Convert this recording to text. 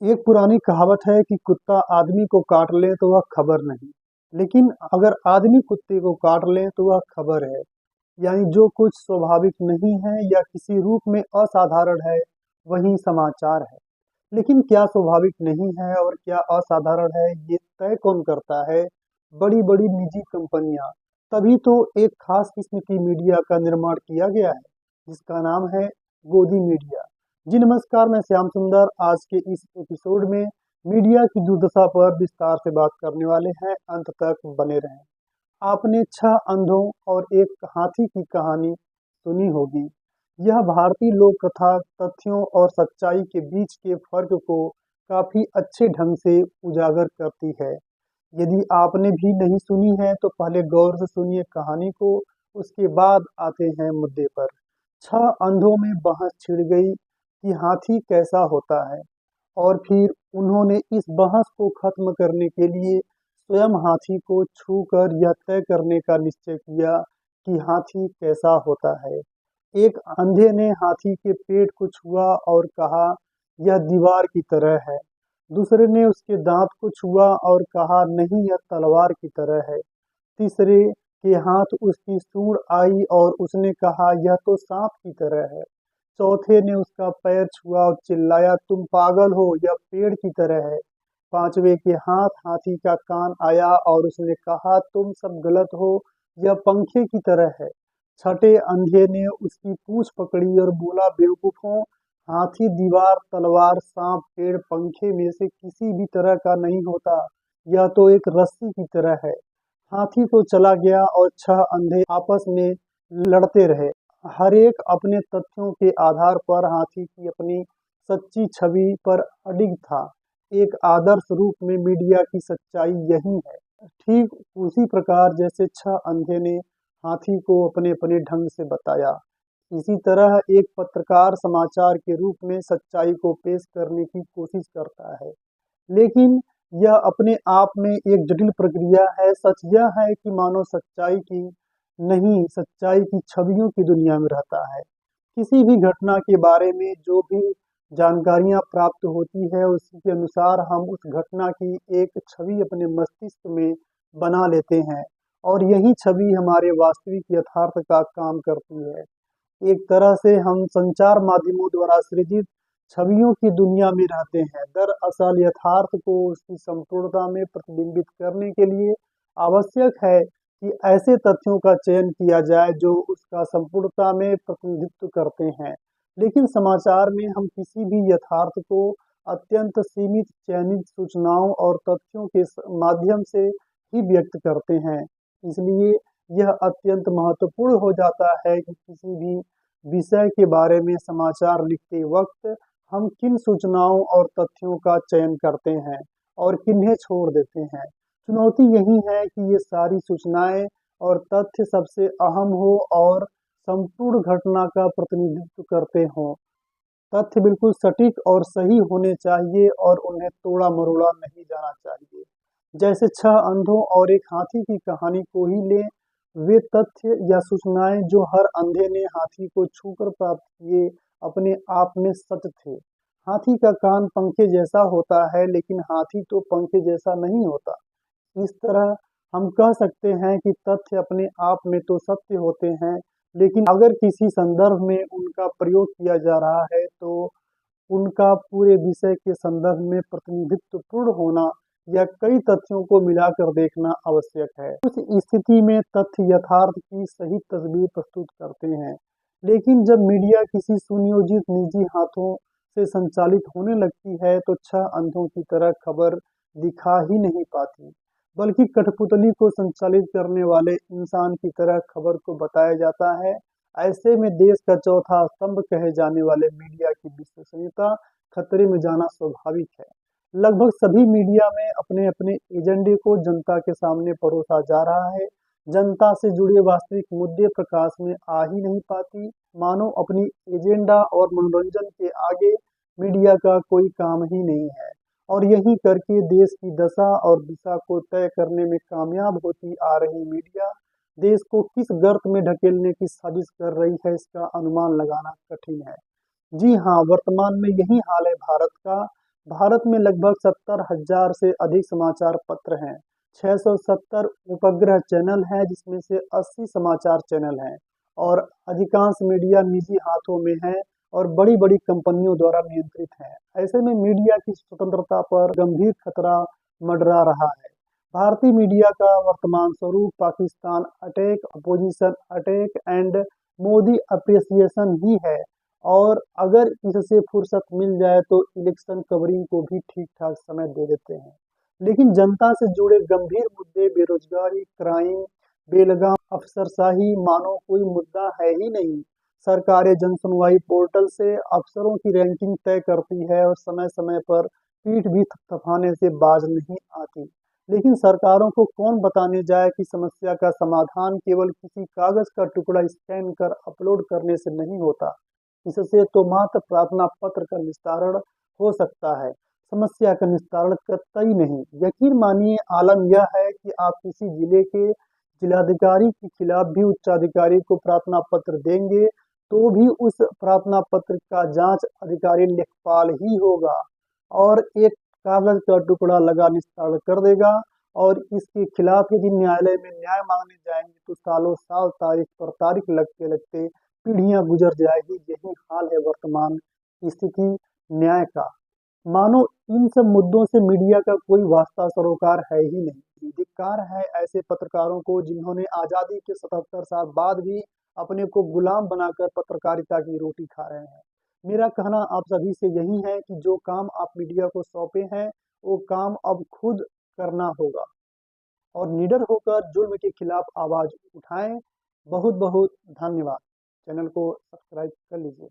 एक पुरानी कहावत है कि कुत्ता आदमी को काट ले तो वह खबर नहीं, लेकिन अगर आदमी कुत्ते को काट ले तो वह खबर है। यानी जो कुछ स्वाभाविक नहीं है या किसी रूप में असाधारण है, वही समाचार है। लेकिन क्या स्वाभाविक नहीं है और क्या असाधारण है, ये तय कौन करता है? बड़ी बड़ी निजी कंपनियां। तभी तो एक खास किस्म की मीडिया का निर्माण किया गया है, जिसका नाम है गोदी मीडिया। जी नमस्कार, मैं श्याम सुंदर आज के इस एपिसोड में मीडिया की दुर्दशा पर विस्तार से बात करने वाले हैं। अंत तक बने रहें। आपने छह अंधों और एक हाथी की कहानी सुनी होगी। यह भारतीय लोक कथा तथ्यों और सच्चाई के बीच के फर्क को काफी अच्छे ढंग से उजागर करती है। यदि आपने भी नहीं सुनी है तो पहले गौर से सुनिए कहानी को, उसके बाद आते हैं मुद्दे पर। छह अंधों में बहस छिड़ गई कि हाथी कैसा होता है, और फिर उन्होंने इस बहस को खत्म करने के लिए स्वयं हाथी को छूकर यह तय करने का निश्चय किया कि हाथी कैसा होता है। एक अंधे ने हाथी के पेट को छुआ और कहा, यह दीवार की तरह है। दूसरे ने उसके दांत को छुआ और कहा, नहीं, यह तलवार की तरह है। तीसरे के हाथ उसकी सूंड आई और उसने कहा, यह तो सांप की तरह है। चौथे ने उसका पैर छुआ और चिल्लाया, तुम पागल हो, यह पेड़ की तरह है। पांचवे के हाथ हाथी का कान आया और उसने कहा, तुम सब गलत हो, यह पंखे की तरह है। छठे अंधे ने उसकी पूंछ पकड़ी और बोला, बेवकूफों, हाथी दीवार, तलवार, सांप, पेड़, पंखे में से किसी भी तरह का नहीं होता। यह तो एक रस्सी की तरह है। हाथी तो चला गया और छह अंधे आपस में लड़ते रहे। हर एक अपने तथ्यों के आधार पर हाथी की अपनी सच्ची छवि पर अडिग था। एक आदर्श रूप में मीडिया की सच्चाई यही है। ठीक उसी प्रकार जैसे छह अंधे ने हाथी को अपने अपने ढंग से बताया, इसी तरह एक पत्रकार समाचार के रूप में सच्चाई को पेश करने की कोशिश करता है। लेकिन यह अपने आप में एक जटिल प्रक्रिया है। सच यह है कि मानव सच्चाई की नहीं, सच्चाई की छवियों की दुनिया में रहता है। किसी भी घटना के बारे में जो भी जानकारियां प्राप्त होती है, उसी के अनुसार हम उस घटना की एक छवि अपने मस्तिष्क में बना लेते हैं, और यही छवि हमारे वास्तविक यथार्थ का काम करती है। एक तरह से हम संचार माध्यमों द्वारा सृजित छवियों की दुनिया में रहते हैं। दरअसल यथार्थ को उसकी संपूर्णता में प्रतिबिंबित करने के लिए आवश्यक है कि ऐसे तथ्यों का चयन किया जाए जो उसका संपूर्णता में प्रतिनिधित्व करते हैं। लेकिन समाचार में हम किसी भी यथार्थ को अत्यंत सीमित चयनित सूचनाओं और तथ्यों के माध्यम से ही व्यक्त करते हैं। इसलिए यह अत्यंत महत्वपूर्ण हो जाता है कि किसी भी विषय के बारे में समाचार लिखते वक्त हम किन सूचनाओं और तथ्यों का चयन करते हैं और किन्हें छोड़ देते हैं। चुनौती यही है कि ये सारी सूचनाएं और तथ्य सबसे अहम हो और संपूर्ण घटना का प्रतिनिधित्व करते हों। तथ्य बिल्कुल सटीक और सही होने चाहिए और उन्हें तोड़ा मरोड़ा नहीं जाना चाहिए। जैसे छह अंधों और एक हाथी की कहानी को ही लें, वे तथ्य या सूचनाएं जो हर अंधे ने हाथी को छूकर प्राप्त किए, अपने आप में सच थे। हाथी का कान पंखे जैसा होता है, लेकिन हाथी तो पंखे जैसा नहीं होता। इस तरह हम कह सकते हैं कि तथ्य अपने आप में तो सत्य होते हैं, लेकिन अगर किसी संदर्भ में उनका प्रयोग किया जा रहा है तो उनका पूरे विषय के संदर्भ में प्रतिनिधित्वपूर्ण होना या कई तथ्यों को मिलाकर देखना आवश्यक है। उस स्थिति में तथ्य यथार्थ की सही तस्वीर प्रस्तुत करते हैं। लेकिन जब मीडिया किसी सुनियोजित निजी हाथों से संचालित होने लगती है तो छह अंधों की तरह खबर दिखा ही नहीं पाती, बल्कि कठपुतली को संचालित करने वाले इंसान की तरह खबर को बताया जाता है। ऐसे में देश का चौथा स्तंभ कहे जाने वाले मीडिया की विश्वसनीयता खतरे में जाना स्वाभाविक है। लगभग सभी मीडिया में अपने अपने एजेंडे को जनता के सामने परोसा जा रहा है। जनता से जुड़े वास्तविक मुद्दे प्रकाश में आ ही नहीं पाती। मानो अपनी एजेंडा और मनोरंजन के आगे मीडिया का कोई काम ही नहीं है, और यही करके देश की दशा और दिशा को तय करने में कामयाब होती आ रही मीडिया देश को किस गर्त में ढकेलने की साजिश कर रही है, इसका अनुमान लगाना कठिन है। जी हाँ, वर्तमान में यही हाल है भारत का। भारत में लगभग 70,000 से अधिक समाचार पत्र हैं। 670 उपग्रह चैनल हैं, जिसमें से 80 समाचार चैनल हैं और अधिकांश मीडिया निजी हाथों में है और बड़ी-बड़ी कंपनियों द्वारा नियंत्रित है। ऐसे में मीडिया की स्वतंत्रता पर गंभीर खतरा मंडरा रहा है। भारतीय मीडिया का वर्तमान स्वरूप Pakistan attack, opposition attack and Modi appreciation ही है और अगर इससे फुर्सत मिल जाए तो इलेक्शन कवरिंग को भी ठीक-ठाक समय दे देते हैं। लेकिन जनता से जुड़े गंभीर मुद्दे बेरोजगारी, क्राइम, बेलगाम अफसरशाही मानो कोई मुद्दा है ही नहीं। सरकारें जनसुनवाई पोर्टल से अफसरों की रैंकिंग तय करती है और समय-समय पर पीठ भी थपथपाने से बाज नहीं आती। लेकिन सरकारों को कौन बताने जाए कि समस्या का समाधान केवल किसी कागज का टुकड़ा स्कैन कर अपलोड करने से नहीं होता। इससे तो मात्र प्रार्थना पत्र का निस्तारण हो सकता है, समस्या का निस्तारण कतई नहीं। यकीन मानिए, आलम यह है कि आप किसी जिले के जिलाधिकारी के खिलाफ भी उच्चाधिकारी को प्रार्थना पत्र देंगे, तो भी उस प्रार्थना पत्र का जांच अधिकारी लेखपाल ही होगा और एक कागज का टुकड़ा लगा निस्तारण कर देगा और इसके खिलाफ यदि न्यायालय में न्याय मांगने जाएंगे तो सालों साल तारीख पर तारीख लगते लगते पीढ़ियां गुजर जाएगी। यही हाल है वर्तमान स्थिति न्याय का। मानो इन सब मुद्दों से मीडिया का कोई वास्ता सरोकार है ही नहीं। धिक्कार है ऐसे पत्रकारों को जिन्होंने आजादी के 77 साल बाद भी अपने को गुलाम बनाकर पत्रकारिता की रोटी खा रहे हैं। मेरा कहना आप सभी से यही है कि जो काम आप मीडिया को सौंपे हैं, वो काम अब खुद करना होगा और निडर होकर जुल्म के खिलाफ आवाज उठाएं। बहुत बहुत धन्यवाद। चैनल को सब्सक्राइब कर लीजिए।